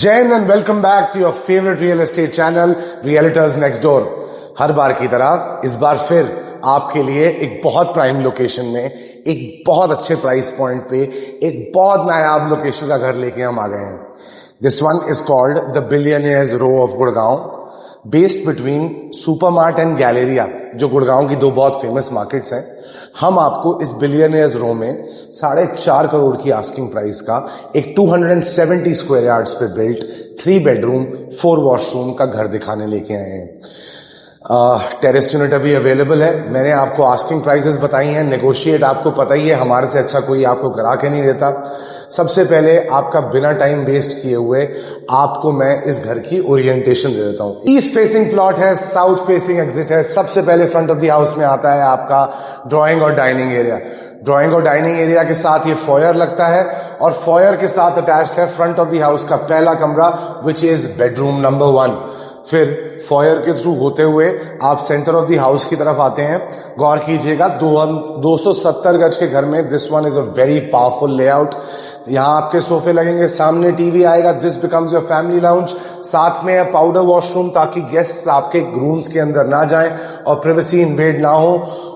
Jain and welcome back to your favourite real estate channel realtors next door. हर बार की तरह इस बार फिर आपके लिए एक बहुत प्राइम लोकेशन में, एक बहुत अच्छे प्राइस पॉइंट पे, एक बहुत नायाब लोकेशन का घर लेके हम आ गए हैं। This one is called the billionaires row of Gurgaon, based between Supermart and Galleria, जो गुड़गांव की दो बहुत फेमस मार्केट्स हैं। हम आपको इस बिलियनियर्स रो में 4.5 करोड़ की आस्किंग प्राइस का एक 270 स्क्वायर यार्ड्स पे बिल्ट 3 बेडरूम 4 वॉशरूम का घर दिखाने लेके आए हैं। टेरेस यूनिट अभी अवेलेबल है। मैंने आपको आस्किंग प्राइसेस बताई हैं, नेगोशिएट आपको पता ही है, हमारे से अच्छा कोई आपको करा के नहीं देता। सबसे पहले आपका बिना टाइम वेस्ट किए हुए आपको मैं इस घर की ओरिएंटेशन दे देता हूं। ईस्ट फेसिंग प्लॉट है, साउथ फेसिंग एग्जिट है। सबसे पहले फ्रंट ऑफ द हाउस में आता है आपका ड्राइंग और डाइनिंग एरिया। ड्राइंग और डाइनिंग एरिया के साथ ये फॉयर लगता है और फॉयर के साथ अटैच्ड है फ्रंट ऑफ द हाउस का पहला कमरा, विच इज बेडरूम नंबर 1। फिर फॉयर के थ्रू होते हुए आप सेंटर ऑफ द हाउस की तरफ आते हैं। गौर कीजिएगा 270 गज के घर में this one is a very powerful layout. यहां आपके सोफे लगेंगे, सामने टीवी आएगा। This becomes your family lounge. साथ में है पाउडर वॉशरूम, ताकि गेस्ट्स आपके रूम्स के अंदर ना जाएं और प्राइवेसी इन्वेड ना हो।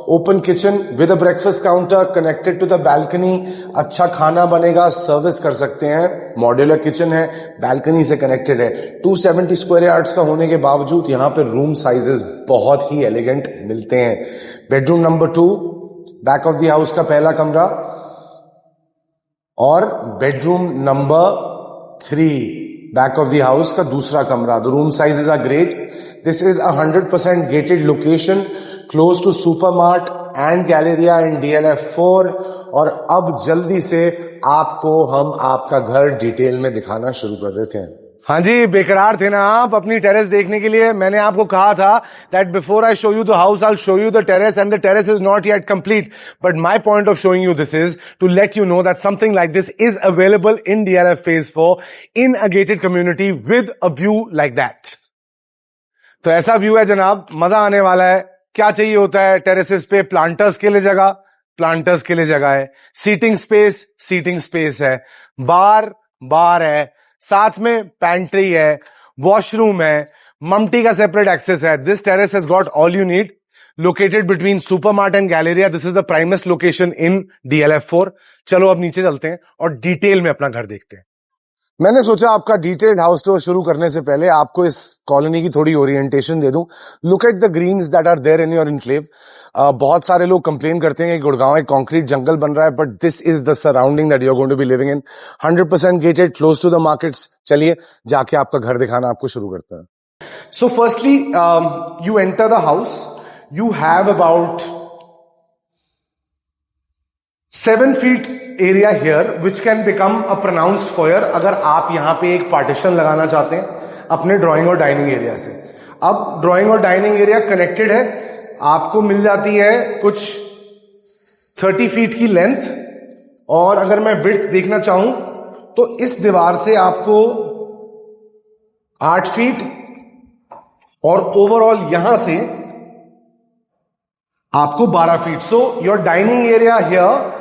Open kitchen with a breakfast counter connected to the balcony. अच्छा खाना बनेगा, सर्विस कर सकते हैं। मॉड्यूलर किचन है, बैल्कनी से कनेक्टेड है। 270 स्क्वायर यार्ड्स का होने के बावजूद यहां पे रूम साइजेस बहुत ही एलिगेंट मिलते हैं। Bedroom number 2, back of the house का पहला कमरा, और bedroom number 3, back of the house का दूसरा कमरा। The room sizes are great. This is 100% gated location, close to Supermart and Galleria in DLF 4। और अब जल्दी से आपको हम आपका घर डिटेल में दिखाना शुरू कर देते हैं। हाँ जी, बेकरार थे ना आप अपनी टेरेस देखने के लिए। मैंने आपको कहा था that before I show you the house, I'll show you the terrace, and the terrace is not yet complete. But my point of showing you this is to let you know that something like this is available in DLF Phase 4 in a gated community with a view like that. तो ऐसा view है जनाब, मजा आने वाला है। क्या चाहिए होता है टेरेसेस पे? प्लांटर्स के लिए जगह, प्लांटर्स के लिए जगह है। सीटिंग स्पेस है। बार है, साथ में पैंट्री है, वॉशरूम है, मम्टी का सेपरेट एक्सेस है। This terrace has got all you need, located between Supermart and Galleria. This is the प्राइमेस्ट location in DLF 4। चलो अब नीचे चलते हैं और डिटेल में अपना घर देखते हैं। मैंने सोचा आपका डिटेल्ड हाउस टूर शुरू करने से पहले आपको इस कॉलोनी की थोड़ी ओरिएंटेशन दे दूं। Look at the greens that are there in your enclave. बहुत सारे लोग कंप्लेन करते हैं कि गुड़गांव एक कंक्रीट जंगल बन रहा है, but this is the surrounding that you are going to be living in. 100% gated, close to the markets. चलिए जाके आपका घर दिखाना आपको शुरू करता है। So firstly you enter the house, you have about 7 feet area here which can become a pronounced foyer, अगर आप यहां पे एक पार्टीशन लगाना चाहते हैं अपने ड्राइंग और डाइनिंग एरिया से। अब ड्राइंग और डाइनिंग एरिया कनेक्टेड है, आपको मिल जाती है कुछ 30 feet की लेंथ। और अगर मैं विड्थ देखना चाहूं तो इस दीवार से आपको 8 feet, और ओवरऑल यहां से आपको 12 feet। So your dining area here,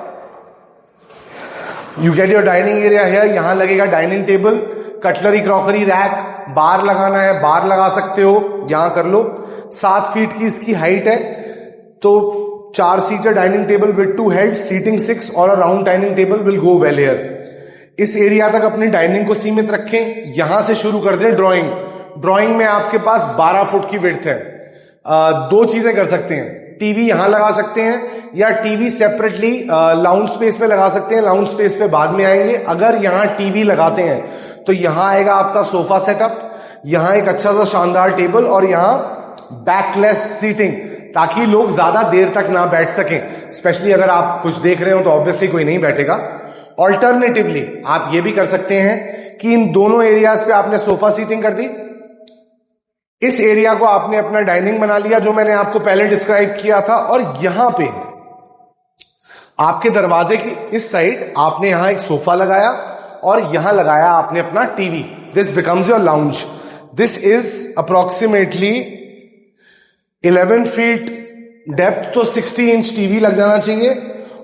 you get your dining area here. यहां लगेगा dining table, cutlery, crockery rack. Bar लगाना है, बार लगा सकते हो, यहां कर लो। 7 feet की इसकी हाइट है, तो 4 seater dining table with 2 heads, seating 6 और a round dining table will go well here. इस एरिया तक अपनी डाइनिंग को सीमित रखें। यहां से शुरू कर दें ड्राइंग। ड्राइंग में आपके पास 12 फुट की विड्थ है। 2 चीजें कर सकते हैं, टीवी यहां लगा सकते हैं या टीवी सेपरेटली लाउंज स्पेस पे लगा सकते हैं। लाउंज स्पेस पे बाद में आएंगे। अगर यहां टीवी लगाते हैं तो यहां आएगा आपका सोफा सेटअप, यहां एक अच्छा सा शानदार टेबल, और यहां बैकलेस सीटिंग, ताकि लोग ज्यादा देर तक ना बैठ सकें। स्पेशली अगर आप कुछ देख रहे हो तो ऑब्वियसली कोई नहीं बैठेगा। ऑल्टरनेटिवली आप ये भी कर सकते हैं कि इन दोनों एरियाज पे आपने सोफा सीटिंग कर दी, इस एरिया को आपने अपना डाइनिंग बना लिया जो मैंने आपको पहले डिस्क्राइब किया था, और यहां पे आपके दरवाजे की इस साइड आपने यहां एक सोफा लगाया और यहां लगाया आपने अपना TV. This becomes your lounge. This is approximately 11 feet depth, तो 60 inch टीवी लग जाना चाहिए।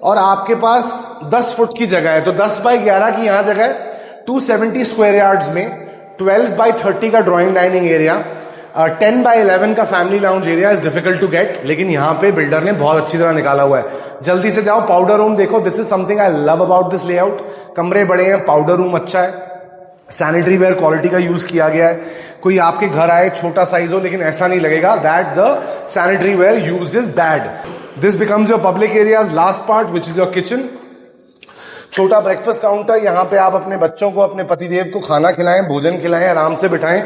और आपके पास 10 फुट की जगह है, तो 10 बाय 11 की यहां जगह है। 270 स्क्वायर यार्ड्स में 12x30 का ड्राइंग डाइनिंग एरिया, 10x11 का family lounge area is difficult to get, लेकिन यहां पे बिल्डर ने बहुत अच्छी तरह निकाला हुआ है। जल्दी से जाओ, पाउडर रूम देखो। This is something I love about this layout. कमरे बड़े हैं, पाउडर रूम अच्छा है, सैनिटरी वेयर क्वालिटी का यूज किया गया है। कोई आपके घर आए, छोटा साइज हो, लेकिन ऐसा नहीं लगेगा that the sanitary ware used is bad. This becomes your public areas last part which is your kitchen. छोटा ब्रेकफास्ट काउंटर, यहां पे आप अपने बच्चों को, अपने पतिदेव को खाना खिलाएं, भोजन खिलाएं, आराम से बिठाएं।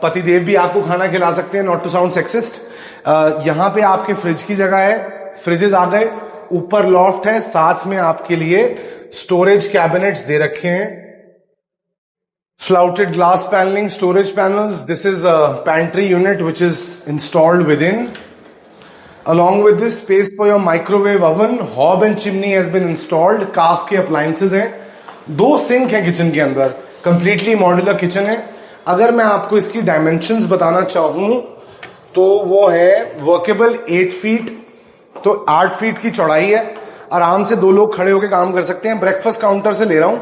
पतिदेव भी आपको खाना खिला सकते हैं, नॉट टू साउंड सेक्सिस्ट। यहां पे आपके फ्रिज की जगह है, फ्रिजेस आ गए, ऊपर लॉफ्ट है, साथ में आपके लिए स्टोरेज कैबिनेट्स दे रखे हैं, fluted glass panelling, storage panels. This is a pantry unit which is installed within. Along with this, space for your microwave oven, hob and chimney has been installed. काफ के appliances हैं, 2 sink हैं kitchen के अंदर, completely modular kitchen है। अगर मैं आपको इसकी डायमेंशंस बताना चाहूं तो वो है वर्केबल 8 फीट, तो 8 फीट की चौड़ाई है, आराम से 2 लोग खड़े होकर काम कर सकते हैं। ब्रेकफास्ट काउंटर से ले रहा हूं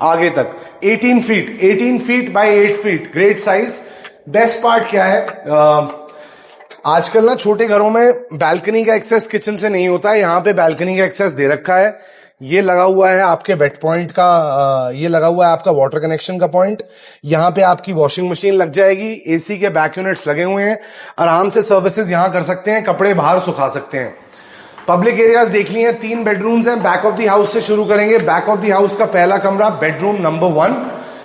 आगे तक 18 feet by 8 feet, great size. Best part क्या है, आजकल ना छोटे घरों में बैल्कनी का एक्सेस किचन से नहीं होता है, यहां पे बैल्कनी का एक्सेस दे रखा है। ये लगा हुआ है आपके वेट पॉइंट का, ये लगा हुआ है आपका वाटर कनेक्शन का पॉइंट। यहां पे आपकी वॉशिंग मशीन लग जाएगी, एसी के बैक यूनिट्स लगे हुए हैं, आराम से सर्विसेज यहां कर सकते हैं, कपड़े बाहर सुखा सकते हैं। पब्लिक एरियाज देख लिए, 3 बेडरूम्स हैं। बैक ऑफ द हाउस से शुरू करेंगे। बैक ऑफ द हाउस का पहला कमरा, bedroom number 1।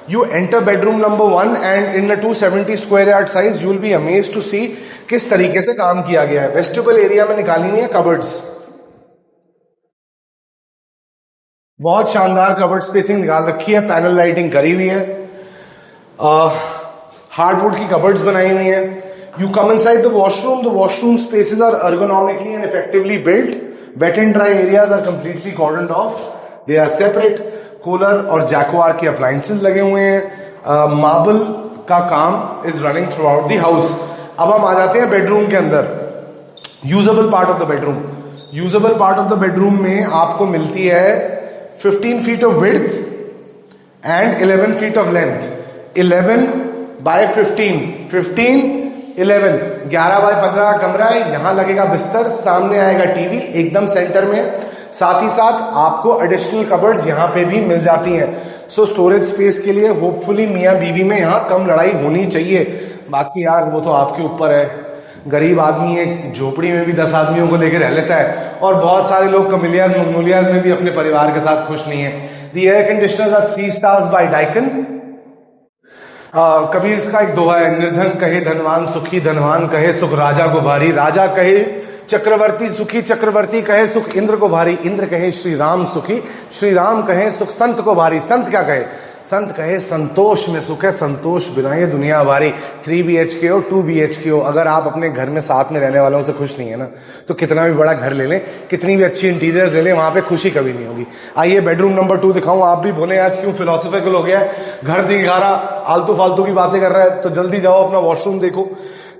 You enter bedroom number 1 and in a 270 square yard size you will be amazed to see किस तरीके से काम किया गया है। वेस्टिबल एरिया में निकाली हुई है कबर्ड्स, बहुत शानदार कबर्ड स्पेसिंग निकाल रखी है, पैनल लाइटिंग करी हुई है, हार्डवुड की कबर्ड्स बनाई हुई है। You come inside the washroom. The washroom spaces are ergonomically and effectively built. Wet and dry areas are completely cordoned off. They are separate. Cooler और जैक्वार के अप्लायंसेस लगे हुए हैं। मार्बल का काम is running throughout the house. अब हम आ जाते हैं बेडरूम के अंदर। Usable part of the bedroom, usable part of the bedroom में आपको मिलती है 15 feet of width and 11 feet of length. 11 by 15, 11 by 15 कमरा है। यहां लगेगा बिस्तर, सामने आएगा टीवी एकदम सेंटर में, साथ ही साथ आपको एडिशनल कबर्ड्स यहां पे भी मिल जाती हैं। सो स्टोरेज स्पेस के लिए होपफुली मियां बीवी में यहां कम लड़ाई होनी चाहिए। बाकी यार वो तो आपके ऊपर है, गरीब आदमी एक झोपड़ी में भी 10 आदमियों को लेकर रह लेता है, और बहुत सारे लोग कमिलियाज मंगोलियाज में भी अपने परिवार के साथ खुश नहीं है। The air conditioners are 3 stars by Daikin. Kabir इसका एक दोहा है, निर्धन कहे धनवान सुखी, धनवान कहे सुख राजा को भारी, राजा कहे चक्रवर्ती सुखी, चक्रवर्ती कहे सुख इंद्र को भारी, इंद्र कहे श्री राम सुखी, श्री राम कहे सुख संत को भारी। संत क्या कहे, संत कहे संतोष में सुख है, संतोष बिना ये दुनिया भारी। 3 BHK हो 2 BHK हो, अगर आप अपने घर में साथ में रहने वालों से खुश नहीं है ना, तो कितना भी बड़ा घर ले लें, कितनी भी अच्छी इंटीरियर्स ले लें, वहां पे खुशी कभी नहीं होगी। आइए बेडरूम नंबर 2 दिखाऊं। आप भी बोले आज क्यों फिलोसफिकल हो गया है, घर दिखा रहा, आलतू फालतू की बातें कर रहा है, तो जल्दी जाओ अपना वॉशरूम देखो।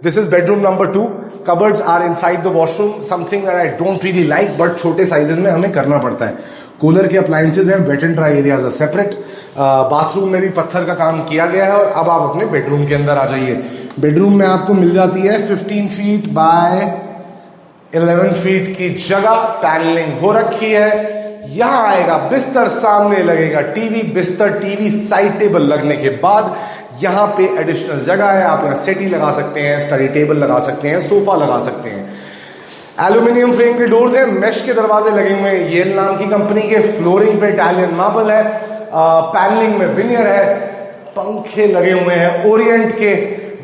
This is bedroom number 2. Cupboards are inside the washroom. Something that I don't really like, but छोटे साइजेस में हमें करना पड़ता है। कूलर के अप्लायंसेज हैं, wet and dry areas are separate. Bathroom में भी पत्थर का काम किया गया है। और अब आप अपने बेडरूम के अंदर आ जाइए। बेडरूम में आपको मिल जाती है 15 फीट बाय 11 फीट की जगह, पैनलिंग हो रखी है। यहां आएगा बिस्तर, सामने लगेगा टीवी, बिस्तर टीवी साइड टेबल लगने के बाद यहां पे एडिशनल जगह है। आप यहां सेटी लगा सकते हैं, स्टडी टेबल लगा सकते हैं, सोफा लगा सकते हैं। एल्यूमिनियम फ्रेम के डोर्स हैं, मेश के दरवाजे लगे हुए हैं, येल नाम की कंपनी के। फ्लोरिंग पे इटालियन मार्बल है, पैनलिंग में विनियर है, पंखे लगे हुए हैं, ओरिएंट के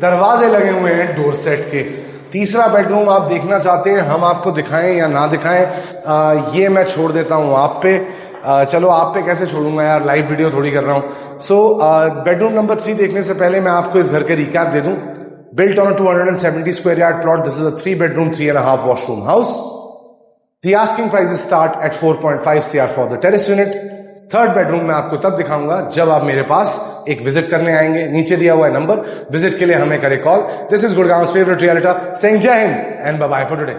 दरवाजे लगे हुए हैं डोर सेट के। तीसरा बेडरूम आप देखना चाहते हैं, हम आपको दिखाएं या ना दिखाएं, ये मैं छोड़ देता हूं आप पे। चलो आप पे कैसे छोड़ूंगा यार, लाइव वीडियो थोड़ी कर रहा हूं। सो बेडरूम नंबर 3 देखने से पहले मैं आपको इस घर के रिकैप दे दूं। Built on a 270 square yard plot, this is a 3 bedroom, 3.5 washroom house. The asking prices start at 4.5 CR for the terrace unit. Third bedroom में आपको तब दिखाऊंगा जब आप मेरे पास एक विजिट करने आएंगे। नीचे दिया हुआ है नंबर, विजिट के लिए हमें करें call. This is Gurgaon favourite realtor saying Jai Hind and bye bye for today.